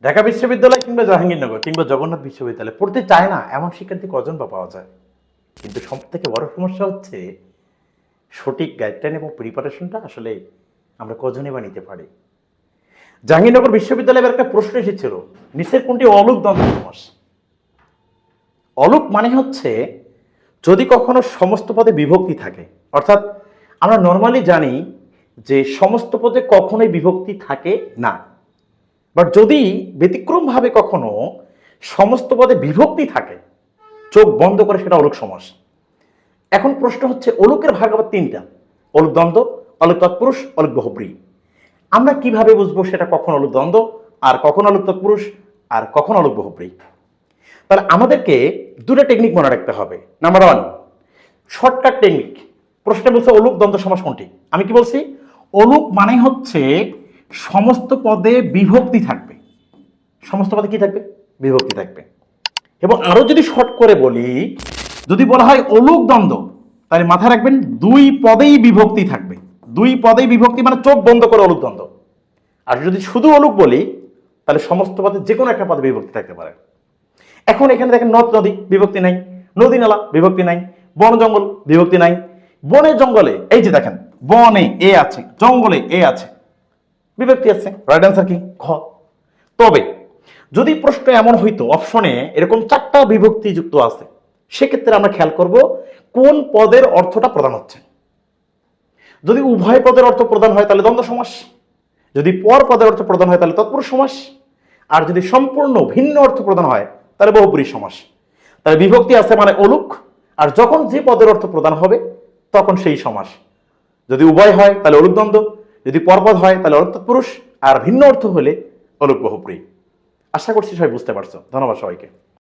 ঢাকা বিশ্ববিদ্যালয় কিংবা জাহাঙ্গীরনগর কিংবা জগন্নাথ বিশ্ববিদ্যালয় পড়তে চায় না এমন শিক্ষার্থী কজন বা পাওয়া যায়? কিন্তু সব থেকে বড় সমস্যা হচ্ছে সঠিক গাইডলাইন এবং প্রিপারেশনটা আসলে আমরা কজনই বা নিতে পারি। জাহাঙ্গীরনগর বিশ্ববিদ্যালয়ে এবার একটা প্রশ্ন এসেছিল, নিচের কোনটি অলুক দ্বন্দ্ব সমাস? অলুক মানে হচ্ছে যদি কখনো সমস্ত পদে বিভক্তি থাকে, অর্থাৎ আমরা নর্মালি জানি যে সমস্ত পদে কখনোই বিভক্তি থাকে না, বাট যদি ব্যতিক্রমভাবে কখনো সমস্ত পদে বিভক্তি থাকে, চোখ বন্ধ করে, সেটা অলুক সমাস। এখন প্রশ্ন হচ্ছে অলুকের ভাগ আবার তিনটা: অলুক দ্বন্দ্ব, অলুক তৎপুরুষ, অলুক বহুব্রী। আমরা কিভাবে বুঝবো সেটা কখন অলুক দ্বন্দ্ব, আর কখন অলুক তৎপুরুষ, আর কখন অলুক বহুব্রী? তাহলে আমাদেরকে দুটো টেকনিক মনে রাখতে হবে। Number one, shortcut technique. প্রশ্নে বলছে অলুক দ্বন্দ্ব সমাস কোনটি? আমি কি বলছি? অলুক মানে হচ্ছে সমস্ত পদে বিভক্তি থাকবে। সমস্ত পদে কি থাকবে? বিভক্তি থাকবে। এবং আরো যদি শর্ট করে বলি, যদি বলা হয় অলুক দ্বন্দ্ব, তাহলে মাথায় রাখবেন দুই পদেই বিভক্তি থাকবে। দুই পদেই বিভক্তি মানে চোখ বন্ধ করে অলুক দ্বন্দ্ব। আর যদি শুধু অলুক বলি, তাহলে সমস্ত পদে যে কোনো একটা পদে বিভক্তি থাকতে পারে। এখন এখানে দেখেন নদ নদী বিভক্তি নাই, নদী নালা বিভক্তি নাই, বন জঙ্গল বিভক্তি নাই। বনে জঙ্গলে এই যে দেখেন, বনে এ আছে, জঙ্গলে এ আছে, বিভক্তি আছে। রাইট অ্যান্সার কি? খ। তবে যদি প্রশ্ন এমন হইতো অপশনে এরকম চারটা বিভক্তি যুক্ত আছে, সেক্ষেত্রে আমরা খেয়াল করব কোন পদের অর্থটা প্রদান হচ্ছে। যদি উভয় পদের অর্থ প্রদান হয় তাহলে দ্বন্দ্ব সমাস, যদি পর পদের অর্থ প্রদান হয় তাহলে তৎপুরুষ সমাস, আর যদি সম্পূর্ণ ভিন্ন অর্থ প্রদান হয় তাহলে বহুব্রী সমাস। তাহলে বিভক্তি আছে মানে অলুক, আর যখন যে পদের অর্থ প্রদান হবে তখন সেই সমাস। যদি উভয় হয় তাহলে অলুক দ্বন্দ্ব, যদি পরপদ হয় তাহলে অলুক তৎপুরুষ, আর ভিন্ন অর্থ হলে অলুক বহুব্রী। আশা করছি সবাই বুঝতে পারছো। ধন্যবাদ সবাইকে।